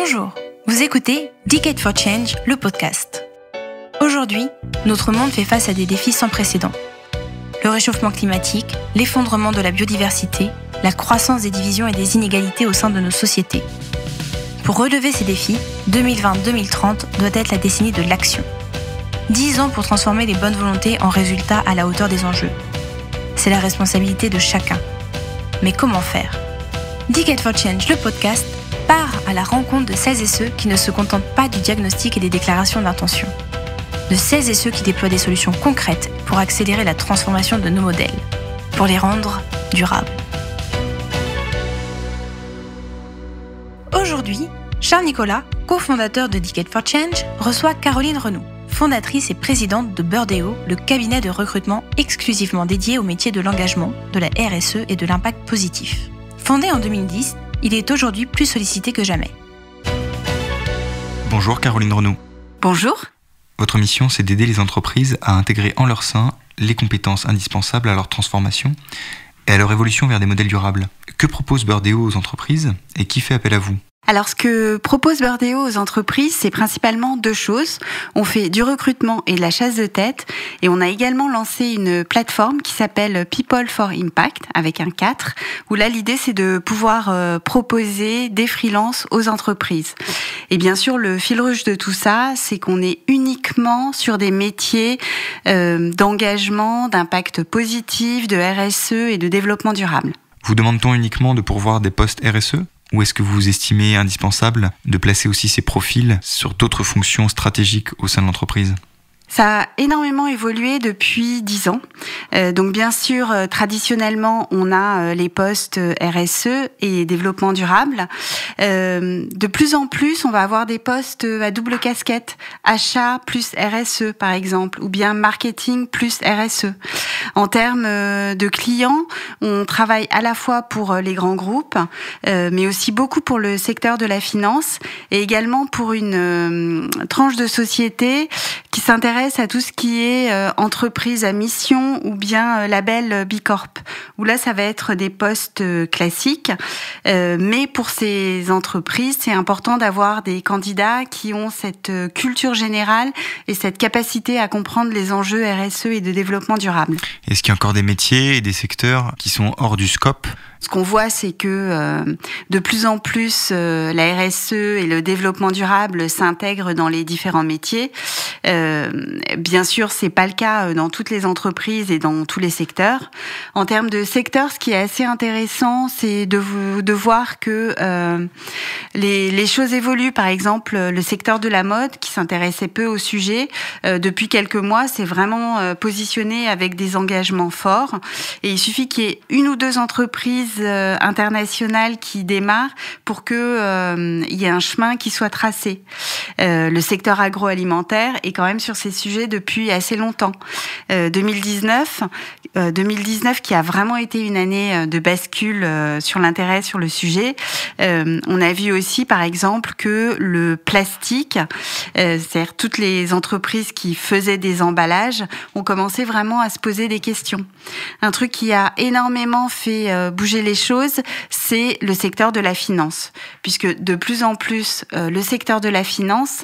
Bonjour, vous écoutez Decade for Change, le podcast. Aujourd'hui, notre monde fait face à des défis sans précédent. Le réchauffement climatique, l'effondrement de la biodiversité, la croissance des divisions et des inégalités au sein de nos sociétés. Pour relever ces défis, 2020-2030 doit être la décennie de l'action. 10 ans pour transformer les bonnes volontés en résultats à la hauteur des enjeux. C'est la responsabilité de chacun. Mais comment faire ? Decade for Change, le podcast, part à la rencontre de celles et ceux qui ne se contentent pas du diagnostic et des déclarations d'intention. De celles et ceux qui déploient des solutions concrètes pour accélérer la transformation de nos modèles, pour les rendre durables. Aujourd'hui, Charles Nicolas, cofondateur de Decade for Change, reçoit Caroline Renou, fondatrice et présidente de Birdeo, le cabinet de recrutement exclusivement dédié au métier de l'engagement, de la RSE et de l'impact positif. Fondé en 2010, il est aujourd'hui plus sollicité que jamais. Bonjour Caroline Renou. Bonjour. Votre mission, c'est d'aider les entreprises à intégrer en leur sein les compétences indispensables à leur transformation et à leur évolution vers des modèles durables. Que propose Birdeo aux entreprises et qui fait appel à vous ? Alors, ce que propose Birdeo aux entreprises, c'est principalement deux choses. On fait du recrutement et de la chasse de tête. Et on a également lancé une plateforme qui s'appelle People for Impact, avec un 4, où là, l'idée, c'est de pouvoir proposer des freelances aux entreprises. Et bien sûr, le fil rouge de tout ça, c'est qu'on est uniquement sur des métiers d'engagement, d'impact positif, de RSE et de développement durable. Vous demande-t-on uniquement de pourvoir des postes RSE ? Ou est-ce que vous estimez indispensable de placer aussi ces profils sur d'autres fonctions stratégiques au sein de l'entreprise ? Ça a énormément évolué depuis 10 ans. Donc bien sûr, traditionnellement, on a les postes RSE et développement durable. De plus en plus, on va avoir des postes à double casquette, achat plus RSE par exemple, ou bien marketing plus RSE. En termes de clients, on travaille à la fois pour les grands groupes, mais aussi beaucoup pour le secteur de la finance et également pour une tranche de société qui s'intéresse à tout ce qui est entreprise à mission ou bien label B Corp, où là ça va être des postes classiques, mais pour ces entreprises c'est important d'avoir des candidats qui ont cette culture générale et cette capacité à comprendre les enjeux RSE et de développement durable. Est-ce qu'il y a encore des métiers et des secteurs qui sont hors du scope ? Ce qu'on voit, c'est que de plus en plus, la RSE et le développement durable s'intègrent dans les différents métiers. Bien sûr, c'est pas le cas dans toutes les entreprises et dans tous les secteurs. En termes de secteurs, ce qui est assez intéressant, c'est de voir que les choses évoluent. Par exemple, le secteur de la mode, qui s'intéressait peu au sujet, depuis quelques mois, c'est vraiment positionné avec des engagements forts. Et il suffit qu'il y ait une ou deux entreprises internationales qui démarrent pour que il y ait un chemin qui soit tracé. Le secteur agroalimentaire est quand même sur ces sujets depuis assez longtemps. 2019 qui a vraiment été une année de bascule sur l'intérêt sur le sujet. On a vu aussi, par exemple, que le plastique, c'est-à-dire toutes les entreprises qui faisaient des emballages, ont commencé vraiment à se poser des questions. Un truc qui a énormément fait bouger les choses, c'est le secteur de la finance, puisque de plus en plus, le secteur de la finance,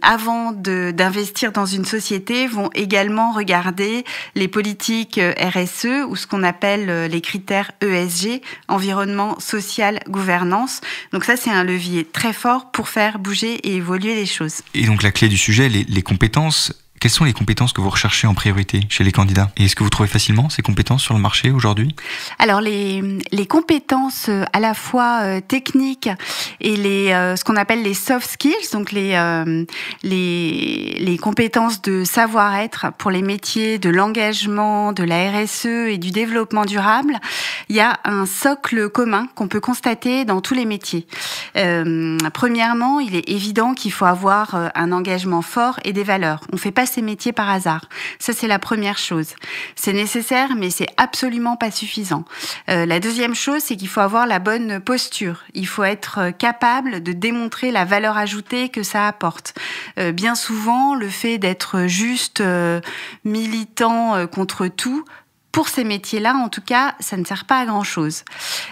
avant d'investir dans une société, vont également regarder les politiques RSE ou ce qu'on appelle les critères ESG, environnement, social, gouvernance. Donc ça, c'est un levier très fort pour faire bouger et évoluer les choses. Et donc la clé du sujet, les compétences. Quelles sont les compétences que vous recherchez en priorité chez les candidats ? Et est-ce que vous trouvez facilement ces compétences sur le marché aujourd'hui ? Alors les compétences à la fois techniques et ce qu'on appelle les soft skills, donc les compétences de savoir-être pour les métiers de l'engagement, de la RSE et du développement durable, il y a un socle commun qu'on peut constater dans tous les métiers. Premièrement, il est évident qu'il faut avoir un engagement fort et des valeurs. On fait pas ces métiers par hasard. Ça, c'est la première chose. C'est nécessaire, mais c'est absolument pas suffisant. La deuxième chose, c'est qu'il faut avoir la bonne posture. Il faut être capable de démontrer la valeur ajoutée que ça apporte. Bien souvent, le fait d'être juste militant contre tout pour ces métiers-là, en tout cas, ça ne sert pas à grand-chose.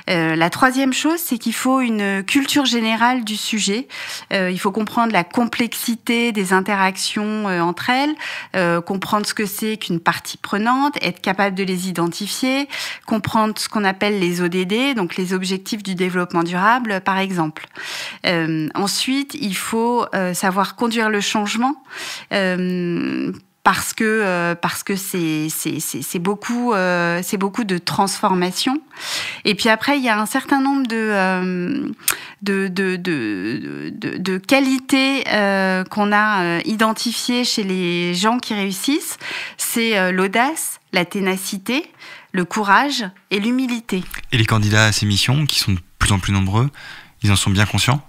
La troisième chose, c'est qu'il faut une culture générale du sujet. Il faut comprendre la complexité des interactions entre elles, comprendre ce que c'est qu'une partie prenante, être capable de les identifier, comprendre ce qu'on appelle les ODD, donc les objectifs du développement durable, par exemple. Ensuite, il faut savoir conduire le changement. Parce que c'est beaucoup de transformation. Et puis après, il y a un certain nombre de qualités qu'on a identifiées chez les gens qui réussissent. C'est l'audace, la ténacité, le courage et l'humilité. Et les candidats à ces missions, qui sont de plus en plus nombreux, ils en sont bien conscients ?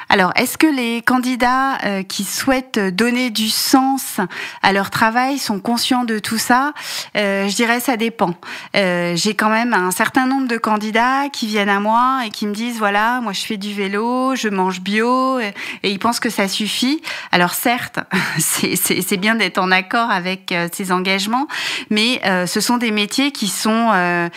Alors, est-ce que les candidats qui souhaitent donner du sens à leur travail sont conscients de tout ça ? Je dirais ça dépend. J'ai quand même un certain nombre de candidats qui viennent à moi et qui me disent, voilà, moi je fais du vélo, je mange bio, et ils pensent que ça suffit. Alors certes, c'est bien d'être en accord avec ces engagements, mais ce sont des métiers qui sont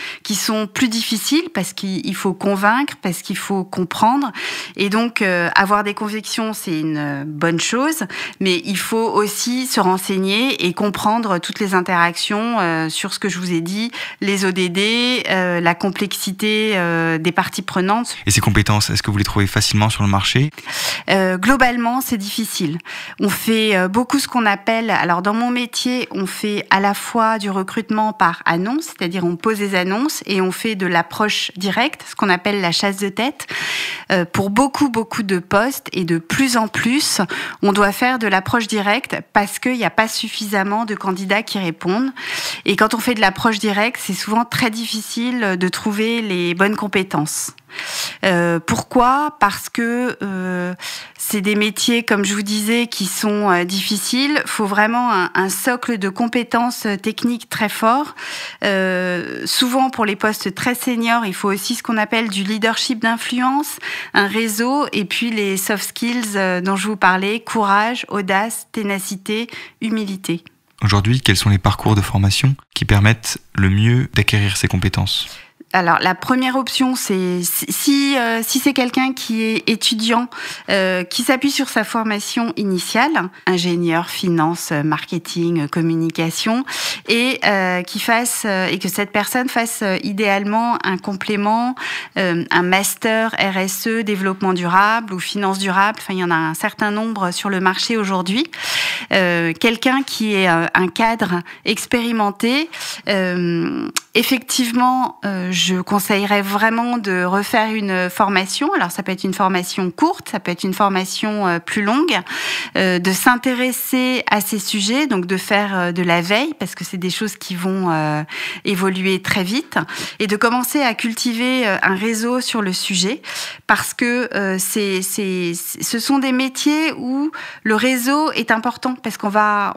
plus difficiles parce qu'il faut convaincre, parce qu'il faut comprendre, et donc avoir des convictions, c'est une bonne chose, mais il faut aussi se renseigner et comprendre toutes les interactions sur ce que je vous ai dit, les ODD, la complexité des parties prenantes. Et ces compétences, est-ce que vous les trouvez facilement sur le marché ? Globalement, c'est difficile. On fait beaucoup ce qu'on appelle, alors dans mon métier, on fait à la fois du recrutement par annonce, c'est-à-dire on pose des annonces et on fait de l'approche directe, ce qu'on appelle la chasse de tête. Pour beaucoup de postes et de plus en plus, on doit faire de l'approche directe parce qu'il n'y a pas suffisamment de candidats qui répondent. Et quand on fait de l'approche directe, c'est souvent très difficile de trouver les bonnes compétences. Pourquoi ? Parce que c'est des métiers, comme je vous disais, qui sont difficiles. Il faut vraiment un socle de compétences techniques très fort. Souvent, pour les postes très seniors, il faut aussi ce qu'on appelle du leadership d'influence, un réseau, et puis les soft skills dont je vous parlais, courage, audace, ténacité, humilité. Aujourd'hui, quels sont les parcours de formation qui permettent le mieux d'acquérir ces compétences ? Alors, la première option, c'est si c'est quelqu'un qui est étudiant, qui s'appuie sur sa formation initiale, ingénieur, finance, marketing, communication, et que cette personne fasse idéalement un complément, un master RSE, développement durable ou finance durable. Enfin, il y en a un certain nombre sur le marché aujourd'hui. Quelqu'un qui est un cadre expérimenté, effectivement, je conseillerais vraiment de refaire une formation. Alors, ça peut être une formation courte, ça peut être une formation plus longue, de s'intéresser à ces sujets, donc de faire de la veille, parce que c'est des choses qui vont évoluer très vite, et de commencer à cultiver un réseau sur le sujet, parce que ce sont des métiers où le réseau est important, parce qu'on va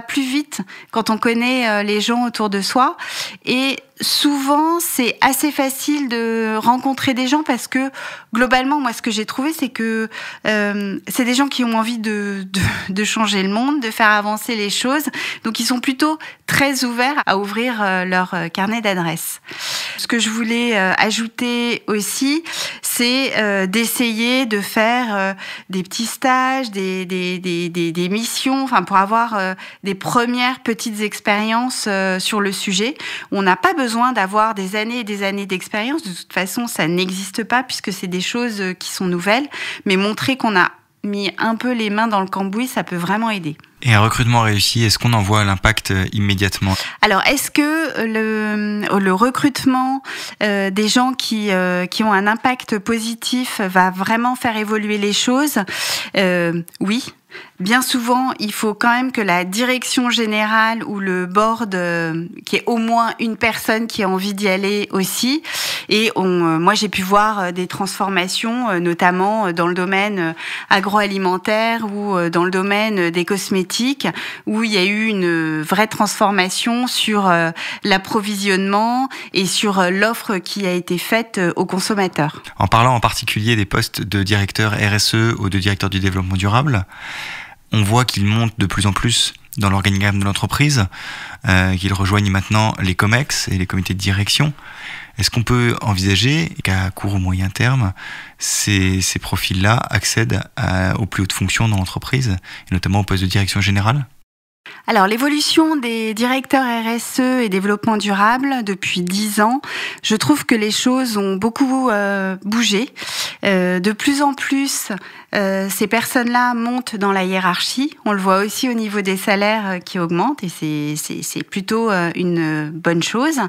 plus vite quand on connaît les gens autour de soi, et souvent, c'est assez facile de rencontrer des gens parce que, globalement, moi, ce que j'ai trouvé, c'est que c'est des gens qui ont envie de changer le monde, de faire avancer les choses. Donc, ils sont plutôt très ouverts à ouvrir leur carnet d'adresses. Ce que je voulais ajouter aussi, c'est d'essayer de faire des petits stages, des missions, enfin, pour avoir des premières petites expériences sur le sujet. On n'a pas besoin d'avoir des années et des années d'expérience. De toute façon, ça n'existe pas puisque c'est des choses qui sont nouvelles. Mais montrer qu'on a mis un peu les mains dans le cambouis, ça peut vraiment aider. Et un recrutement réussi, est-ce qu'on en voit l'impact immédiatement ? Alors, est-ce que le recrutement des gens qui ont un impact positif va vraiment faire évoluer les choses ? Oui. Bien souvent, il faut quand même que la direction générale ou le board, qu'il y ait au moins une personne qui a envie d'y aller aussi. Et moi, j'ai pu voir des transformations, notamment dans le domaine agroalimentaire ou dans le domaine des cosmétiques, où il y a eu une vraie transformation sur l'approvisionnement et sur l'offre qui a été faite aux consommateurs. En parlant en particulier des postes de directeur RSE ou de directeur du développement durable, on voit qu'ils montent de plus en plus dans l'organigramme de l'entreprise, qu'ils rejoignent maintenant les COMEX et les comités de direction. Est-ce qu'on peut envisager qu'à court ou moyen terme, ces profils-là accèdent aux plus hautes fonctions dans l'entreprise, et notamment au poste de direction générale ? Alors, l'évolution des directeurs RSE et développement durable depuis 10 ans, je trouve que les choses ont beaucoup bougé. De plus en plus, ces personnes-là montent dans la hiérarchie. On le voit aussi au niveau des salaires qui augmentent et c'est plutôt une bonne chose.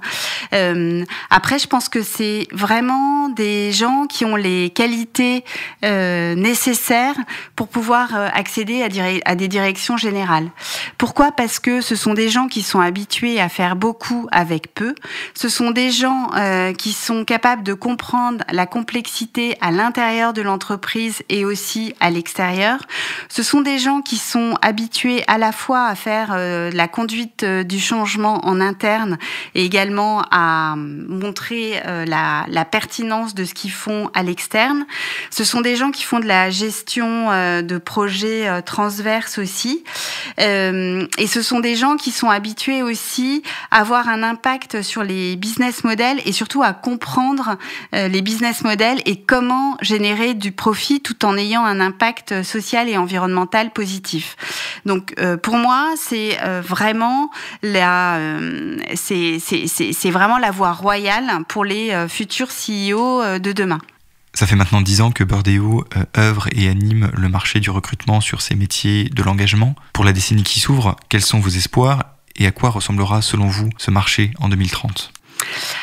Après, je pense que c'est vraiment des gens qui ont les qualités nécessaires pour pouvoir accéder à des directions générales. Pourquoi ? Parce que ce sont des gens qui sont habitués à faire beaucoup avec peu. Ce sont des gens qui sont capables de comprendre la complexité à l'intérieur de l'entreprise et aussi à l'extérieur. Ce sont des gens qui sont habitués à la fois à faire la conduite du changement en interne et également à montrer la pertinence de ce qu'ils font à l'externe. Ce sont des gens qui font de la gestion de projets transverses aussi. Et ce sont des gens qui sont habitués aussi à avoir un impact sur les business models et surtout à comprendre les business models et comment générer du profit tout en ayant un impact social et environnemental positif. Donc pour moi, c'est vraiment c'est vraiment la voie royale pour les futurs CEO de demain. Ça fait maintenant 10 ans que Burdeo œuvre et anime le marché du recrutement sur ces métiers de l'engagement. Pour la décennie qui s'ouvre, quels sont vos espoirs et à quoi ressemblera selon vous ce marché en 2030 ?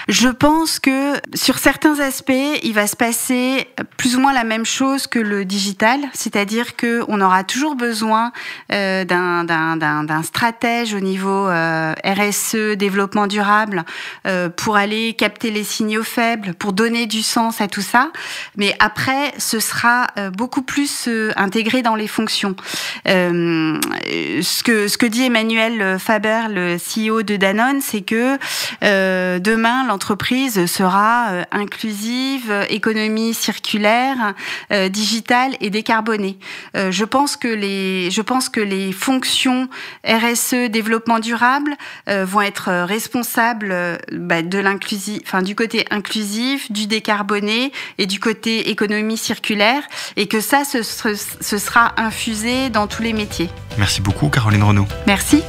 Je pense que sur certains aspects, il va se passer plus ou moins la même chose que le digital, c'est-à-dire que on aura toujours besoin d'un stratège au niveau RSE, développement durable, pour aller capter les signaux faibles, pour donner du sens à tout ça. Mais après, ce sera beaucoup plus intégré dans les fonctions. Ce que dit Emmanuel Faber, le CEO de Danone, c'est que demain, l'entreprise sera inclusive, économie circulaire, digitale et décarbonée. Je pense que les fonctions RSE, développement durable, vont être responsables de l'inclusif, enfin du côté inclusif, du décarboné et du côté économie circulaire, et que ça, ce sera infusé dans tous les métiers. Merci beaucoup, Caroline Renaud. Merci.